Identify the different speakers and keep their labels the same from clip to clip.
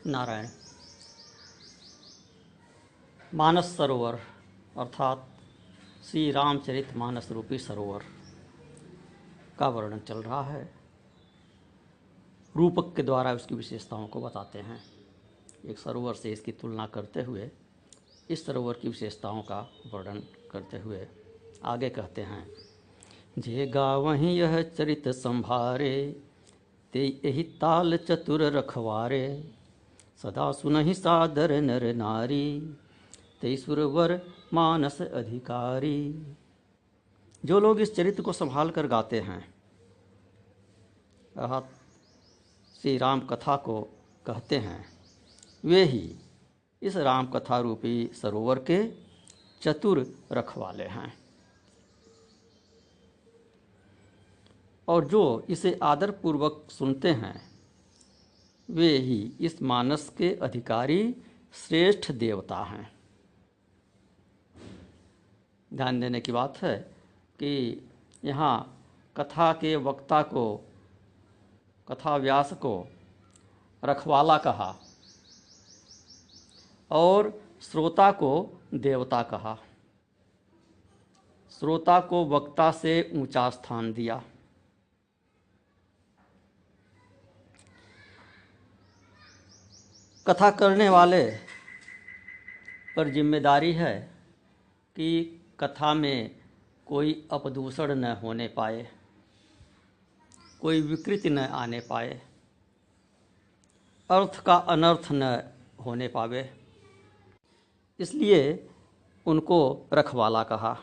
Speaker 1: नारायण। मानस सरोवर अर्थात श्री रामचरित मानस रूपी सरोवर का वर्णन चल रहा है। रूपक के द्वारा उसकी विशेषताओं को बताते हैं। एक सरोवर से इसकी तुलना करते हुए इस सरोवर की विशेषताओं का वर्णन करते हुए आगे कहते हैं। जे गावहीं यह चरित संभारे, ते यही ताल चतुर रखवारे। सदा सुनहि सादर नर नारी, ते सुरवर मानस अधिकारी। जो लोग इस चरित्र को संभाल कर गाते हैं, अर्थात श्री राम कथा को कहते हैं, वे ही इस राम कथा रूपी सरोवर के चतुर रखवाले हैं। और जो इसे आदरपूर्वक सुनते हैं, वे ही इस मानस के अधिकारी श्रेष्ठ देवता हैं। ध्यान देने की बात है कि यहाँ कथा के वक्ता को, कथा व्यास को रखवाला कहा और श्रोता को देवता कहा। श्रोता को वक्ता से ऊंचा स्थान दिया। कथा करने वाले पर जिम्मेदारी है कि कथा में कोई अपदूषण न होने पाए, कोई विकृति न आने पाए, अर्थ का अनर्थ न होने पावे, इसलिए उनको रखवाला कहा।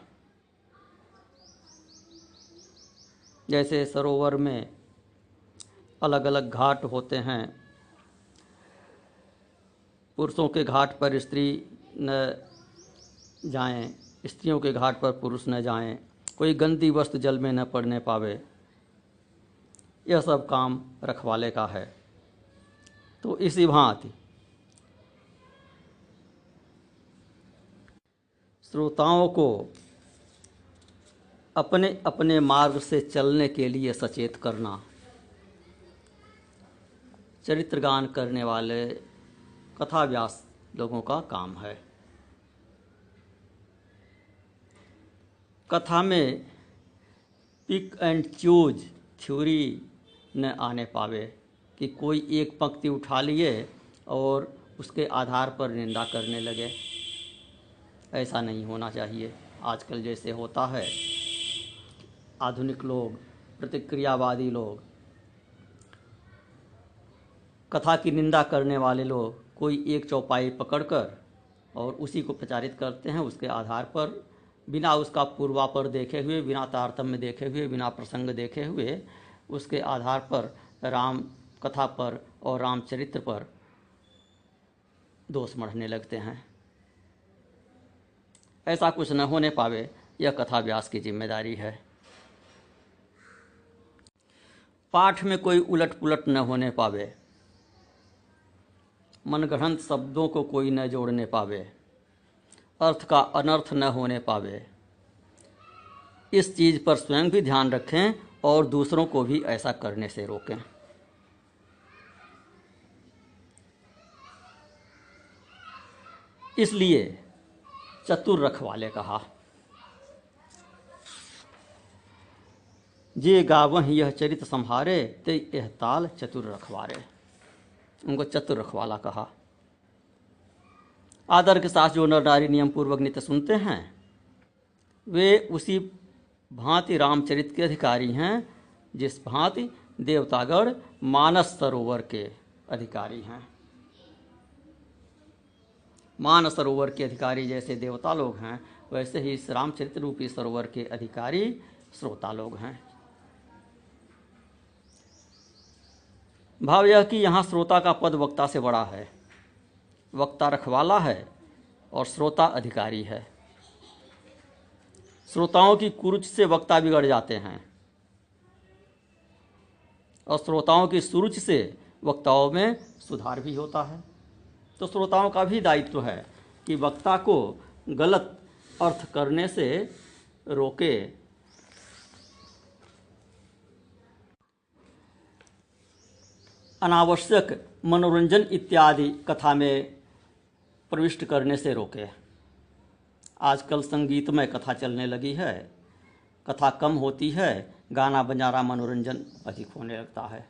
Speaker 1: जैसे सरोवर में अलग अलग घाट होते हैं, पुरुषों के घाट पर स्त्री न जाएं, स्त्रियों के घाट पर पुरुष न जाएं, कोई गंदी वस्तु जल में न पड़ने पावे, यह सब काम रखवाले का है। तो इसी भांति श्रोताओं को अपने अपने मार्ग से चलने के लिए सचेत करना चरित्रगान करने वाले कथा व्यास लोगों का काम है। कथा में पिक एंड चूज थ्योरी न आने पावे कि कोई एक पंक्ति उठा लिए और उसके आधार पर निंदा करने लगे। ऐसा नहीं होना चाहिए। आजकल जैसे होता है, आधुनिक लोग, प्रतिक्रियावादी लोग, कथा की निंदा करने वाले लोग कोई एक चौपाई पकड़कर और उसी को प्रचारित करते हैं। उसके आधार पर बिना उसका पूर्वापर देखे हुए, बिना तारतम्य देखे हुए, बिना प्रसंग देखे हुए, उसके आधार पर राम कथा पर और रामचरित्र पर दोष मढ़ने लगते हैं। ऐसा कुछ न होने पावे, यह कथा व्यास की जिम्मेदारी है। पाठ में कोई उलट पुलट न होने पावे, मनगढ़ंत शब्दों को कोई न जोड़ने पावे, अर्थ का अनर्थ न होने पावे। इस चीज़ पर स्वयं भी ध्यान रखें और दूसरों को भी ऐसा करने से रोकें। इसलिए चतुर रखवाले कहा। जे गावहीं यह चरित संभारे, ते यह ताल चतुर रखवारे। उनको चतुर रखवाला कहा। आदर के साथ जो नर नारी नियम पूर्वक नित्य सुनते हैं, वे उसी भांति रामचरित के अधिकारी हैं जिस भांति देवतागण मानस सरोवर के अधिकारी हैं। मानस सरोवर के अधिकारी जैसे देवता लोग हैं, वैसे ही इस रामचरित रूपी सरोवर के अधिकारी श्रोता लोग हैं। भाव यह कि यहाँ श्रोता का पद वक्ता से बड़ा है। वक्ता रखवाला है और श्रोता अधिकारी है। श्रोताओं की कुरुच से वक्ता बिगड़ जाते हैं और श्रोताओं की सुरुचि से वक्ताओं में सुधार भी होता है। तो श्रोताओं का भी दायित्व है कि वक्ता को गलत अर्थ करने से रोके, अनावश्यक मनोरंजन इत्यादि कथा में प्रविष्ट करने से रोके। आजकल संगीतमय कथा चलने लगी है, कथा कम होती है, गाना बजाना मनोरंजन अधिक होने लगता है,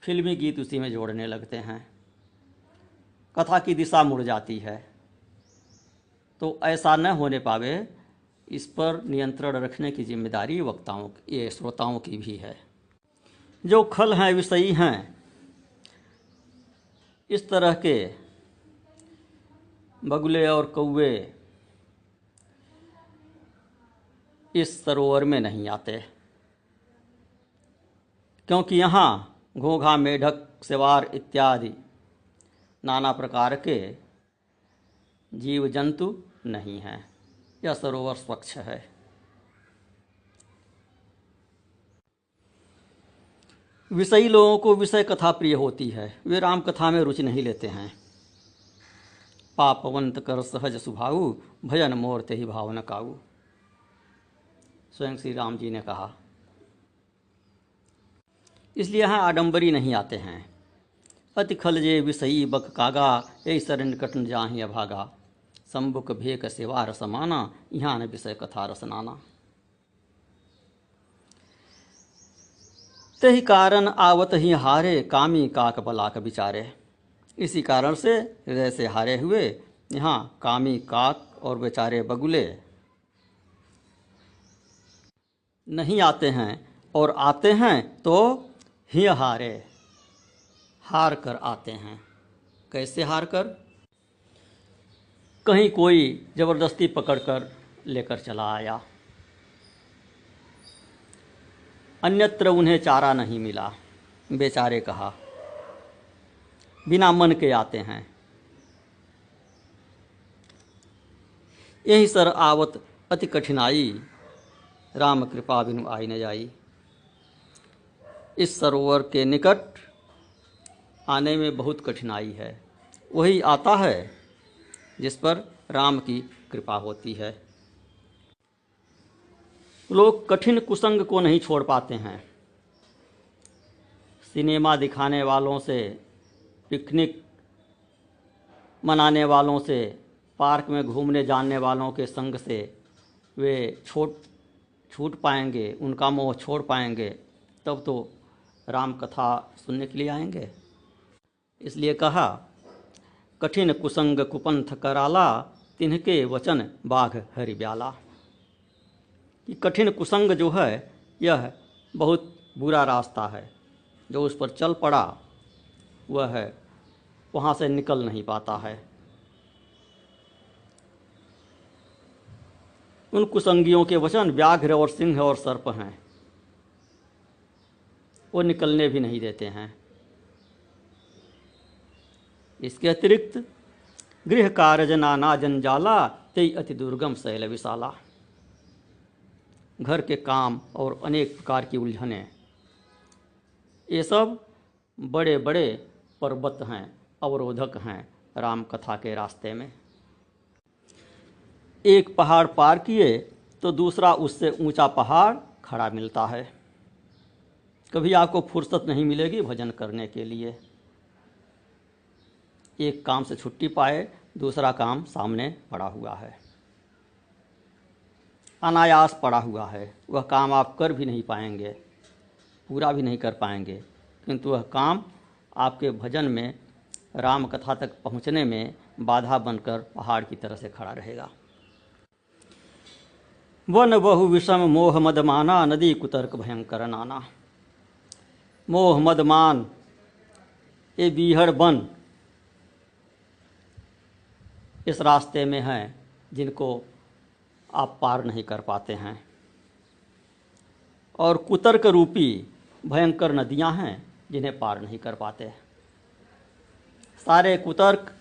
Speaker 1: फिल्मी गीत उसी में जोड़ने लगते हैं, कथा की दिशा मुड़ जाती है। तो ऐसा न होने पावे, इस पर नियंत्रण रखने की जिम्मेदारी वक्ताओं ये श्रोताओं की भी है। जो खल हैं, विषयी हैं, इस तरह के बगुले और कौवे इस सरोवर में नहीं आते, क्योंकि यहाँ घोंघा, मेढक, सेवार इत्यादि नाना प्रकार के जीव जंतु नहीं हैं। यह सरोवर स्वच्छ है। विषयी लोगों को विषय कथा प्रिय होती है, वे राम कथा में रुचि नहीं लेते हैं। पापवंत कर सहज सुभाऊ, भजन मोर ते ही भाव न काऊ, स्वयं श्री राम जी ने कहा। इसलिए यहाँ आडंबरी नहीं आते हैं। अति खल जे विषयी बक कागा, यही सरन कटन जाहि अभागा, संबुक भेक सेवा रसमाना, यहाँ न विषय कथा रसनाना। तही कारण आवत ही हारे, कामी काक बलाक बिचारे। इसी कारण से हृदय से हारे हुए यहाँ कामी काक और बेचारे बगुले नहीं आते हैं, और आते हैं तो ही हारे, हार कर आते हैं। कैसे हार कर? कहीं कोई जबरदस्ती पकड़कर लेकर चला आया, अन्यत्र उन्हें चारा नहीं मिला, बेचारे कहा, बिना मन के आते हैं। यही सर आवत अति कठिनाई, राम कृपा बिनु आई न जाई। इस सरोवर के निकट आने में बहुत कठिनाई है, वही आता है जिस पर राम की कृपा होती है। लोग कठिन कुसंग को नहीं छोड़ पाते हैं। सिनेमा दिखाने वालों से, पिकनिक मनाने वालों से, पार्क में घूमने जाने वालों के संग से वे छूट पाएंगे, उनका मोह छोड़ पाएंगे, तब तो राम कथा सुनने के लिए आएंगे। इसलिए कहा, कठिन कुसंग कुपंथ कराला, तिन्हके वचन बाघ हरि ब्याला। कि कठिन कुसंग जो है यह बहुत बुरा रास्ता है, जो उस पर चल पड़ा वह है वहाँ से निकल नहीं पाता है। उन कुसंगियों के वचन व्याघ्र और सिंह और सर्प हैं, वो निकलने भी नहीं देते हैं। इसके अतिरिक्त गृह कारज नाना जंजाला, तेई अति दुर्गम शैल विशाला। घर के काम और अनेक प्रकार की उलझनें, ये सब बड़े बड़े पर्वत हैं, अवरोधक हैं राम कथा के रास्ते में। एक पहाड़ पार किए तो दूसरा उससे ऊंचा पहाड़ खड़ा मिलता है। कभी आपको फुर्सत नहीं मिलेगी भजन करने के लिए। एक काम से छुट्टी पाए, दूसरा काम सामने पड़ा हुआ है, अनायास पड़ा हुआ है। वह काम आप कर भी नहीं पाएंगे, पूरा भी नहीं कर पाएंगे, किंतु वह काम आपके भजन में, राम कथा तक पहुँचने में बाधा बनकर पहाड़ की तरह से खड़ा रहेगा। वन बहु विषम मोह मदमाना, नदी कुतर्क भयंकर नाना। मोह मदमान ये बीहड़ वन इस रास्ते में हैं जिनको आप पार नहीं कर पाते हैं, और कुतर्क रूपी भयंकर नदियां हैं जिन्हें पार नहीं कर पाते। सारे कुतर्क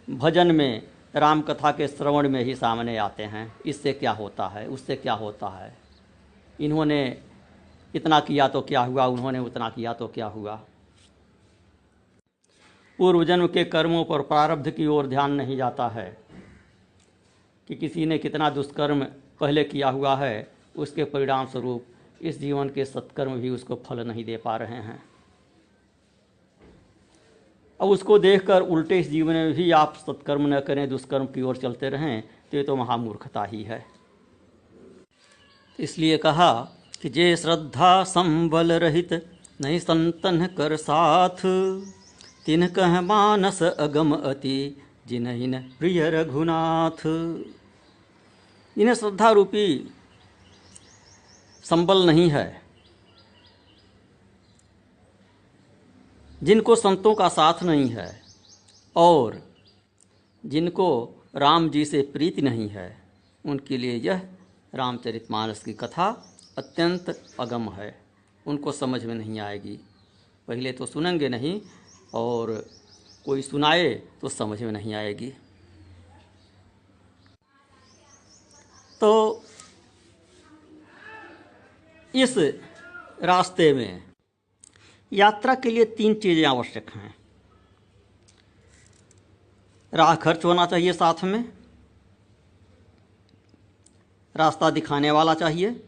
Speaker 1: भजन में, राम कथा के श्रवण में ही सामने आते हैं। इससे क्या होता है, उससे क्या होता है, इन्होंने इतना किया तो क्या हुआ, उन्होंने उतना किया तो क्या हुआ। पूर्व जन्म के कर्मों पर, प्रारब्ध की ओर ध्यान नहीं जाता है कि किसी ने कितना दुष्कर्म पहले किया हुआ है, उसके परिणाम स्वरूप इस जीवन के सत्कर्म भी उसको फल नहीं दे पा रहे हैं। अब उसको देखकर उल्टे इस जीवन में भी आप सत्कर्म न करें, दुष्कर्म की ओर चलते रहें, तो ये तो महामूर्खता ही है। इसलिए कहा कि जे श्रद्धा संबल रहित नहीं संतन कर साथ, तिन कह मानस अगम अति जिन्हिन प्रिय रघुनाथ। इन्हें श्रद्धा रूपी संबल नहीं है, जिनको संतों का साथ नहीं है और जिनको राम जी से प्रीति नहीं है, उनके लिए यह रामचरितमानस की कथा अत्यंत अगम है, उनको समझ में नहीं आएगी। पहले तो सुनेंगे नहीं और कोई सुनाए तो समझ में नहीं आएगी। तो इस रास्ते में यात्रा के लिए 3 चीज़ें आवश्यक हैं। राह खर्च होना चाहिए, साथ में रास्ता दिखाने वाला चाहिए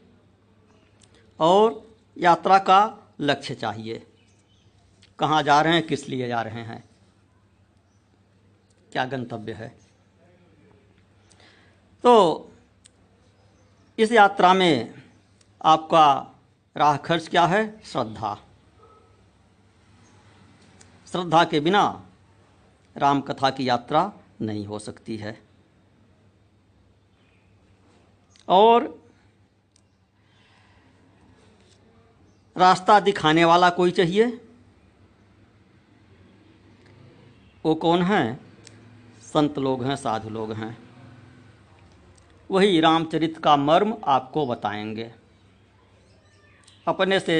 Speaker 1: और यात्रा का लक्ष्य चाहिए। कहाँ जा रहे हैं, किस लिए जा रहे हैं, क्या गंतव्य है। तो इस यात्रा में आपका राह खर्च क्या है? श्रद्धा। श्रद्धा के बिना राम कथा की यात्रा नहीं हो सकती है। और रास्ता दिखाने वाला कोई चाहिए। वो कौन हैं? संत लोग हैं, साधु लोग हैं। वही रामचरित का मर्म आपको बताएंगे। अपने से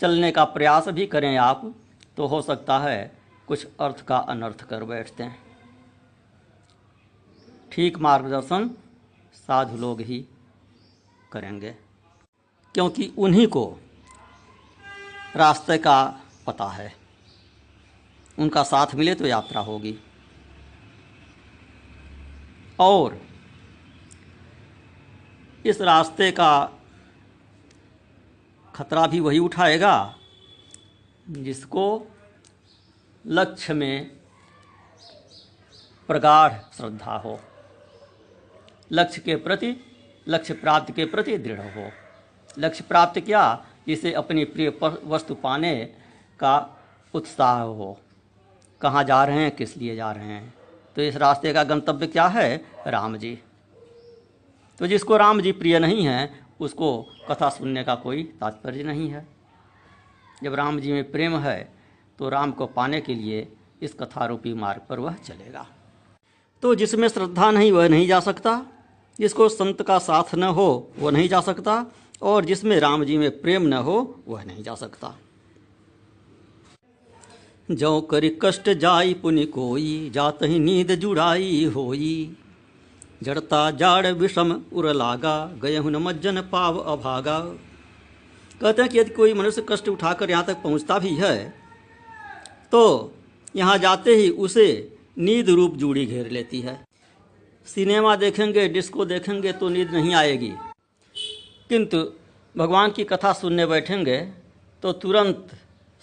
Speaker 1: चलने का प्रयास भी करें आप, तो हो सकता है कुछ अर्थ का अनर्थ कर बैठते हैं। ठीक मार्गदर्शन साधु लोग ही करेंगे, क्योंकि उन्हीं को रास्ते का पता है। उनका साथ मिले तो यात्रा होगी। और इस रास्ते का खतरा भी वही उठाएगा जिसको लक्ष्य में प्रगाढ़ श्रद्धा हो, लक्ष्य के प्रति, लक्ष्य प्राप्ति के प्रति दृढ़ हो। लक्ष्य प्राप्त क्या? जिसे अपनी प्रिय वस्तु पाने का उत्साह हो। कहाँ जा रहे हैं, किस लिए जा रहे हैं? तो इस रास्ते का गंतव्य क्या है? राम जी। तो जिसको राम जी प्रिय नहीं हैं, उसको कथा सुनने का कोई तात्पर्य नहीं है। जब राम जी में प्रेम है तो राम को पाने के लिए इस कथा रूपी मार्ग पर वह चलेगा। तो जिसमें श्रद्धा नहीं वह नहीं जा सकता, जिसको संत का साथ न हो वह नहीं जा सकता, और जिसमें राम जी में प्रेम न हो वह नहीं जा सकता। जो करि कष्ट जाई पुनि कोई, जात ही नींद जुड़ाई होई। जड़ता जाड़ विषम उर लागा, गयहु न मज्जन पाव अभागा। कहते हैं कि यदि कोई मनुष्य कष्ट उठाकर यहाँ तक पहुँचता भी है तो यहाँ जाते ही उसे नींद रूप जूड़ी घेर लेती है। सिनेमा देखेंगे, डिस्को देखेंगे तो नींद नहीं आएगी, किंतु भगवान की कथा सुनने बैठेंगे तो तुरंत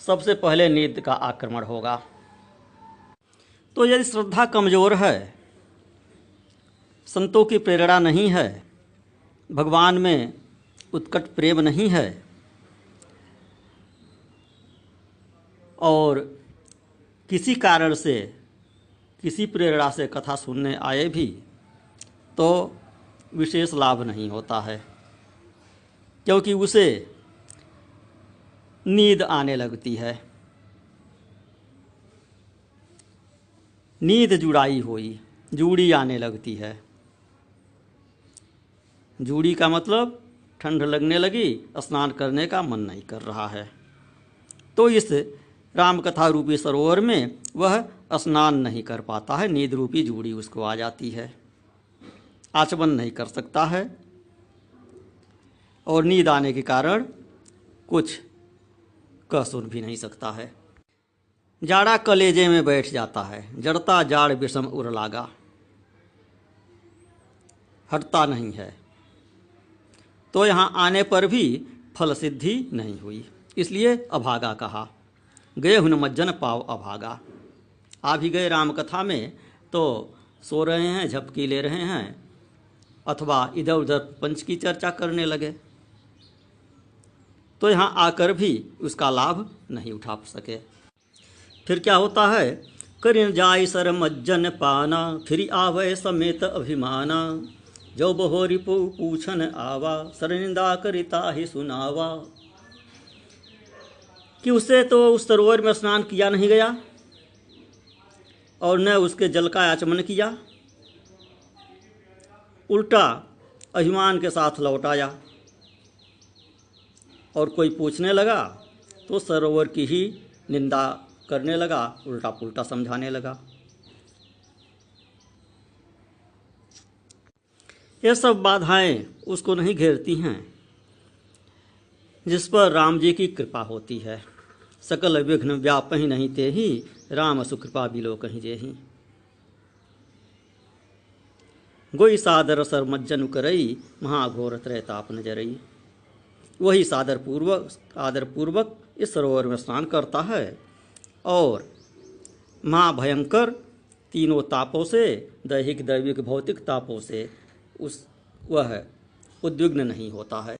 Speaker 1: सबसे पहले नींद का आक्रमण होगा। तो यदि श्रद्धा कमज़ोर है, संतों की प्रेरणा नहीं है, भगवान में उत्कट प्रेम नहीं है, और किसी कारण से, किसी प्रेरणा से कथा सुनने आए भी तो विशेष लाभ नहीं होता है, क्योंकि उसे नींद आने लगती है। नींद जुड़ाई हुई, जूड़ी आने लगती है। जूड़ी का मतलब ठंड लगने लगी, स्नान करने का मन नहीं कर रहा है। तो इस रामकथा रूपी सरोवर में वह स्नान नहीं कर पाता है, नींद रूपी जूड़ी उसको आ जाती है, आचमन नहीं कर सकता है, और नींद आने के कारण कुछ कह सुन भी नहीं सकता है। जाड़ा कलेजे में बैठ जाता है, जड़ता जाड़ विषम उर लागा, हटता नहीं है। तो यहाँ आने पर भी फल सिद्धि नहीं हुई, इसलिए अभागा कहा। गए हुन मज्जन पाव अभागा। आ भी गए राम कथा में तो सो रहे हैं, झपकी ले रहे हैं, अथवा इधर उधर पंच की चर्चा करने लगे, तो यहाँ आकर भी उसका लाभ नहीं उठा सके। फिर क्या होता है, करिन जाय सर मज्जन पाना, फिर आवे समेत अभिमाना, जो बहो रिपु पूछन आवा, सर निंदा करिता ही सुनावा। कि उसे तो उस सरोवर में स्नान किया नहीं गया और न उसके जल का आचमन किया, उल्टा अभिमान के साथ लौट आया, और कोई पूछने लगा तो सरोवर की ही निंदा करने लगा, उल्टा पुल्टा समझाने लगा। ये सब बाधाएं उसको नहीं घेरती हैं जिस पर राम जी की कृपा होती है। सकल विघ्न व्यापहि नहीं तेहि, राम सुकृपा बिलो कहीं जेहि। गोई सादर सर मज्जन करई, महाघोर त्रैताप नजरई। वही आदर पूर्वक इस सरोवर में स्नान करता है और महाभयंकर तीनों तापों से, दैहिक दैविक भौतिक तापों से वह उद्विग्न नहीं होता है।